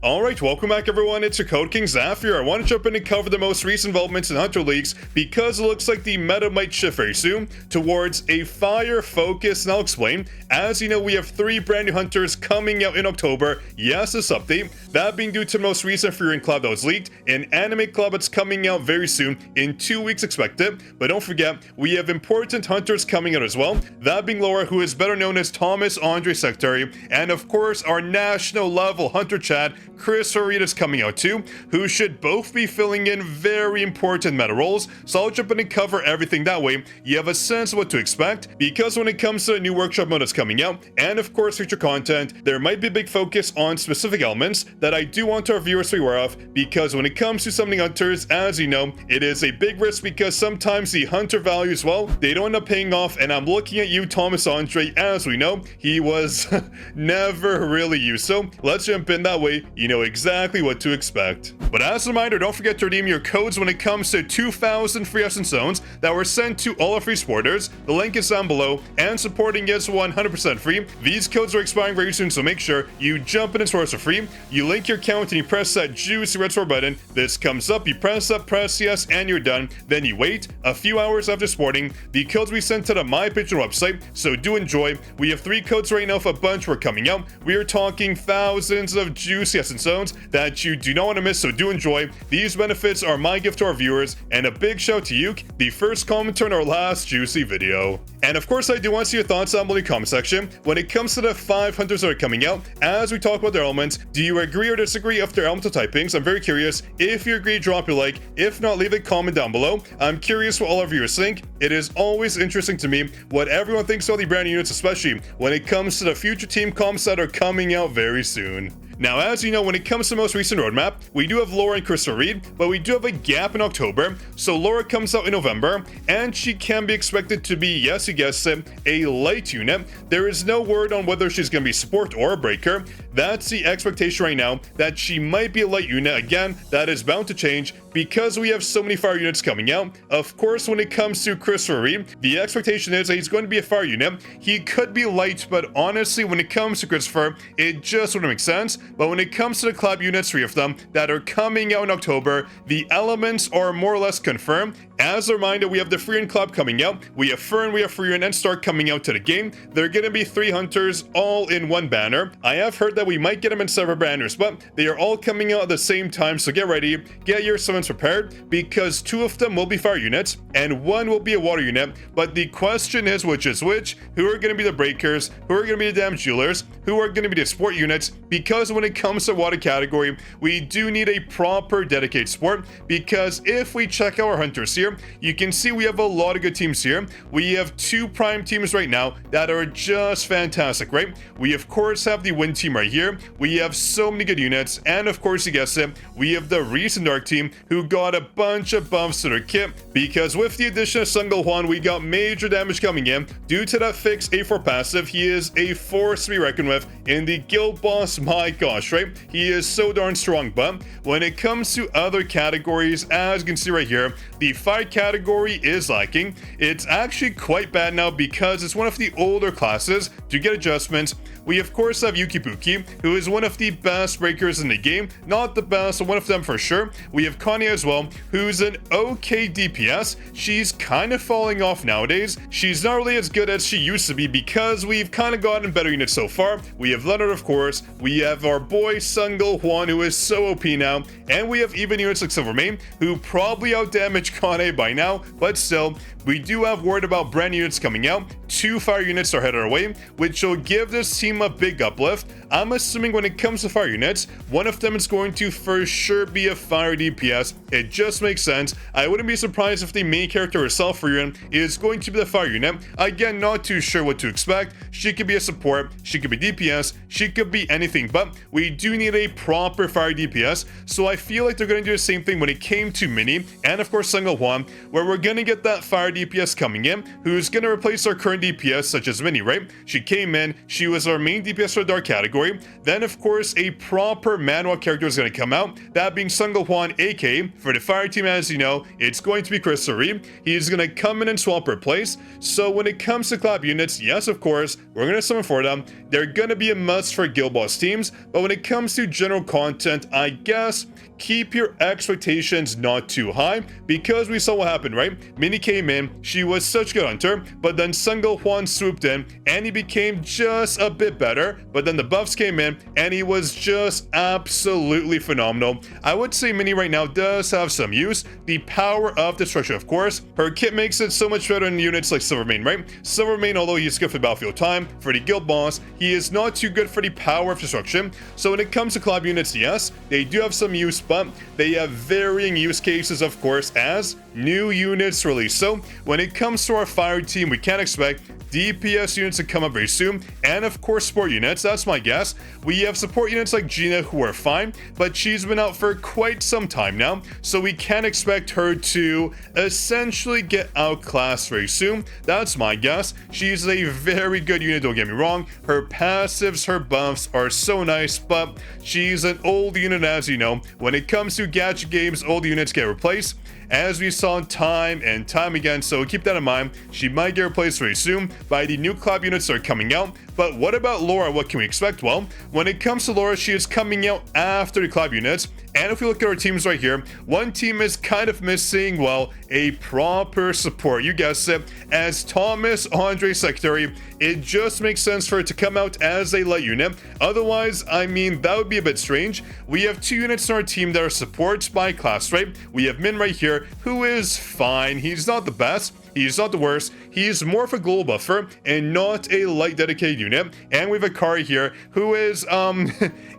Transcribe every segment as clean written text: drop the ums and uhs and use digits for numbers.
Alright, welcome back everyone, it's your Code King Zaf here. I want to jump in and cover the most recent developments in Hunter Leagues because it looks like the meta might shift very soon towards a fire focus, and I'll explain. As you know, we have 3 brand new Hunters coming out in October. Yes, this update. That being due to the most recent Fury Club that was leaked, an anime club that's coming out very soon, in 2 weeks expected. But don't forget, we have important Hunters coming out as well. That being Laura, who is better known as Thomas Andre Secretary, and of course our national level Hunter Chad, Chris Harita's coming out too, who should both be filling in very important meta roles. So I'll jump in and cover everything that way. You have a sense of what to expect, because when it comes to the new workshop mode that's coming out, and of course future content, there might be a big focus on specific elements that I do want our viewers to be aware of, because when it comes to summoning hunters, as you know, it is a big risk because sometimes the hunter values, well, they don't end up paying off. And I'm looking at you, Thomas Andre. As we know, he was never really used, so let's jump in that way. You know exactly what to expect. But as a reminder, don't forget to redeem your codes when it comes to 2,000 free essence zones that were sent to all our free supporters. The link is down below, and supporting is 100% free. These codes are expiring very soon, so make sure you jump in and source for free. You link your account and you press that juicy red support button. This comes up, you press up, press yes, and you're done. Then you wait a few hours after supporting. The codes we sent to the My Patreon website, so do enjoy. We have 3 codes right now, if a bunch were coming out. We are talking thousands of juicy essence zones that you do not want to miss, so do enjoy. These benefits are my gift to our viewers, and a big shout to Yuke, the first commenter in our last juicy video. And of course, I do want to see your thoughts down below in the comment section when it comes to the 5 hunters that are coming out. As we talk about their elements, do you agree or disagree with their elemental typings? I'm very curious. If you agree, drop your like. If not, leave a comment down below. I'm curious what all our viewers think. It is always interesting to me what everyone thinks about the brand new units, especially when it comes to the future team comps that are coming out very soon. Now, as you know, when it comes to the most recent roadmap, we do have Laura and Christopher Reed, but we do have a gap in October. So Laura comes out in November, and she can be expected to be, yes, you guessed it, a light unit. There is no word on whether she's going to be support or a breaker. That's the expectation right now, that she might be a light unit. Again, that is bound to change because we have so many fire units coming out. Of course, when it comes to Christopher Reed, the expectation is that he's going to be a fire unit. He could be light, but honestly, when it comes to Christopher, it just wouldn't make sense. But when it comes to the club units, 3 of them that are coming out in October, the elements are more or less confirmed. As a reminder, we have the Freeran Club coming out. We have Fern, we have Freeran, and Stark coming out to the game. They're going to be 3 hunters all in one banner. I have heard that we might get them in several banners, but they are all coming out at the same time. So get ready, get your summons prepared, because 2 of them will be fire units and 1 will be a water unit. But the question is which is which? Who are going to be the breakers? Who are going to be the damage dealers? Who are going to be the support units? Because when it comes to water category, we do need a proper dedicated support, because if we check our hunters here, you can see we have a lot of good teams here. We have 2 prime teams right now that are just fantastic, right? We of course have the Wind team right here. We have so many good units, and of course you guessed it, we have the recent Dark team who got a bunch of buffs to their kit, because with the addition of Sungul Hwan, we got major damage coming in due to that fixed A4 passive. He is a force to be reckoned with in the guild boss. My gosh, right? He is so darn strong. But when it comes to other categories, as you can see right here, the fire category is lacking. It's actually quite bad now because it's one of the older classes to get adjustments. We of course have Yukibuki, who is one of the best breakers in the game. Not the best, but one of them for sure. We have Kanye as well, who's an okay DPS. She's kind of falling off nowadays. She's not really as good as she used to be because we've kind of gotten better units so far. We have Leonard, of course. We have our boy Sungul Hwan, who is so OP now. And we have even units like Silvermane, who probably outdamage Kanye by now, but still, we do have word about brand new units coming out. 2 fire units are headed our way, which will give this team a big uplift. I'm assuming when it comes to fire units, one of them is going to for sure be a fire DPS. It just makes sense. I wouldn't be surprised if the main character herself, Freeran, is going to be the fire unit. Again, not too sure what to expect. She could be a support, she could be DPS, she could be anything, but we do need a proper fire DPS. So I feel like they're going to do the same thing when it came to Mini and of course Sungul Hwan, where we're going to get that fire DPS coming in, who's going to replace our current DPS such as Mini, right? She came in, she was our main DPS for the dark category. Then, of course, a proper manual character is going to come out, that being Hwan, aka for the fire team. As you know, it's going to be Christopher. He's going to come in and swap her place. So when it comes to collab units, yes, of course, we're going to summon for them. They're going to be a must for guild boss teams, but when it comes to general content, I guess keep your expectations not too high, because we saw what happened, right? Minnie came in, she was such a good hunter, but then Hwan swooped in and he became just a bit better, but then the buffs came in and he was just absolutely phenomenal. I would say Minnie right now does have some use. The power of destruction, of course. Her kit makes it so much better in units like Silvermane, right? Silvermane, although he's good for battlefield time, for the guild boss, he is not too good for the power of destruction. So when it comes to collab units, yes, they do have some use, but they have varying use cases, of course, as new units release. So when it comes to our fire team, we can expect DPS units to come up very soon, and of course support units. That's my guess. We have support units like Gina, who are fine, but she's been out for quite some time now, so we can expect her to essentially get outclassed very soon. That's my guess. She's a very good unit, don't get me wrong. Her passives, her buffs are so nice, but she's an old unit. As you know, when it comes to gacha games, old units get replaced, as we saw time and time again, so keep that in mind. She might get replaced very soon by the new collab units that are coming out. But what about Laura? What can we expect? Well, when it comes to Laura, she is coming out after the collab units. And if we look at our teams right here, one team is kind of missing, well, a proper support. You guessed it, as Thomas Andre Secretary. It just makes sense for it to come out as a light unit. Otherwise, I mean, that would be a bit strange. We have two units in our team that are supports by class, right? We have Min right here, who is fine. He's not the best. He's not the worst. He's more of a global buffer and not a light dedicated unit. And we have a Kari here who is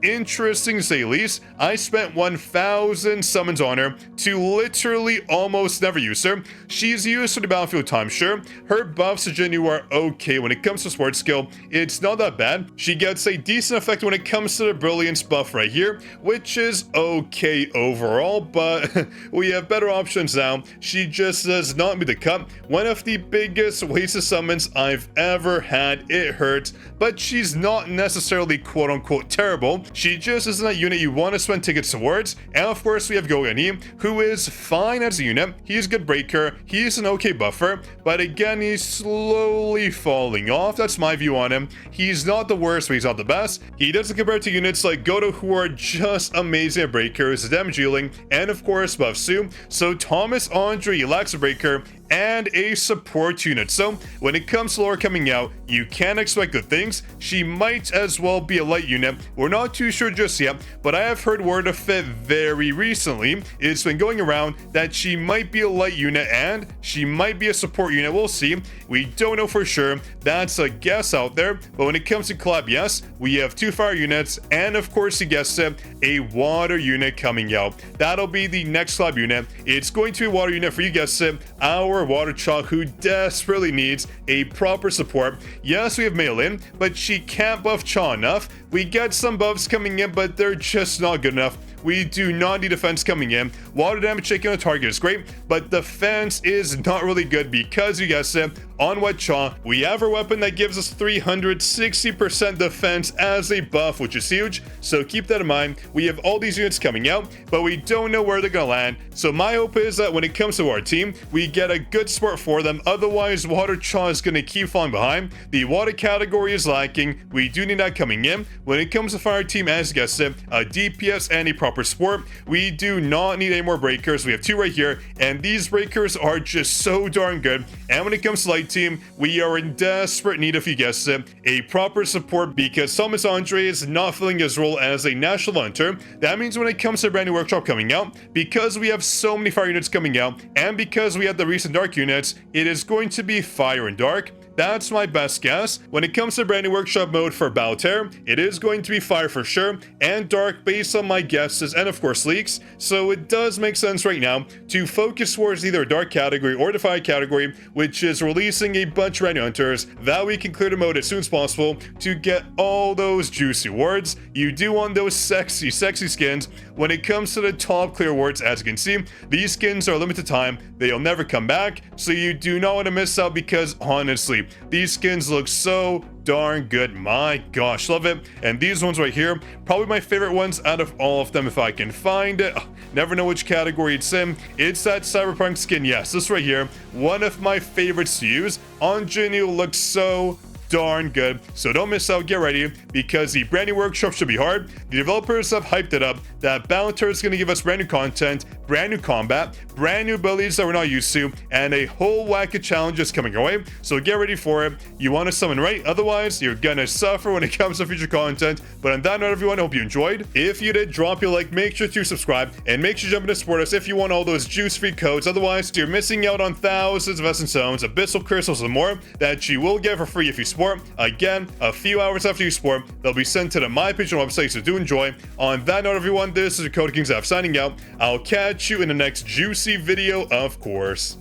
interesting to say the least. I spent 1,000 summons on her to literally almost never use her. She's used for the battlefield time, sure. Her buffs to jinwoo are okay. When it comes to sports skill, it's not that bad. She gets a decent effect when it comes to the brilliance buff right here, which is okay overall, but we have better options now. She just does not meet the cut. One of the biggest wasted summons I've ever had. It hurts, but she's not necessarily quote-unquote terrible. She just isn't a unit you want to spend tickets towards. And of course, we have Goyani, who is fine as a unit. He's a good breaker. He's an okay buffer, but again, he's slowly falling off. That's my view on him. He's not the worst, but he's not the best. He doesn't compare to units like Goto, who are just amazing at breakers, damage dealing, and of course, buff Sue. So Thomas Andre lacks a breaker and a support unit. So when it comes to Laura coming out, you can expect good things. She might as well be a light unit. We're not too sure just yet, but I have heard word of it very recently. It's been going around that she might be a light unit and she might be a support unit. We'll see. We don't know for sure. That's a guess out there. But when it comes to collab, yes, we have two fire units, and of course, you guessed it, a water unit coming out. That'll be the next collab unit. It's going to be a water unit for, you guessed it, our water chalk, who desperately needs a proper support. Yes, we have Maylin, but she can't buff Cha enough. We get some buffs coming in, but they're just not good enough. We do not need defense coming in. Water damage taking on a target is great, but defense is not really good because, you guessed it, on Wet Cha, we have a weapon that gives us 360% defense as a buff, which is huge. So keep that in mind. We have all these units coming out, but we don't know where they're going to land. So my hope is that when it comes to our team, we get a good support for them. Otherwise, Water Cha is going to keep falling behind. The water category is lacking. We do need that coming in. When it comes to fire team, as you guessed it, a DPS and a proper support, we do not need any more breakers. We have two right here, and these breakers are just so darn good. And when it comes to light team, we are in desperate need, if you guessed it, a proper support, because Thomas Andre is not filling his role as a national hunter. That means when it comes to a brand new workshop coming out, because we have so many fire units coming out, and because we have the recent dark units, it is going to be fire and dark. That's my best guess. When it comes to brand new workshop mode for Battleterror, it is going to be fire for sure, and dark based on my guesses and of course leaks. So it does make sense right now to focus towards either dark category or the fire category, which is releasing a bunch of brand new hunters that we can clear the mode as soon as possible to get all those juicy wards. You do want those sexy skins. When it comes to the top clear wards, as you can see, these skins are limited time. They'll never come back, so you do not want to miss out, because honestly, these skins look so darn good. My gosh, love it. And these ones right here, probably my favorite ones out of all of them if I can find it. Never know which category it's in. It's that cyberpunk skin. Yes, this right here, one of my favorites to use. On jinwoo looks so darn good, so don't miss out. Get ready, because the brand new workshop should be hard. The developers have hyped it up that Balancer is going to give us brand new content, brand new combat, brand new abilities that we're not used to, and a whole whack of challenges coming your way, so get ready for it. You want to summon right, otherwise you're gonna suffer when it comes to future content. But on that note, everyone, I hope you enjoyed. If you did, drop your like, make sure to subscribe, and make sure to jump in to support us if you want all those juice-free codes. Otherwise, you're missing out on thousands of essence stones, abyssal crystals, and more that you will get for free if you support. Again, a few hours after you support, they'll be sent to the My Patreon website, so do enjoy. On that note, everyone, this is your Code King Zaf signing out. I'll catch you in the next juicy video, of course.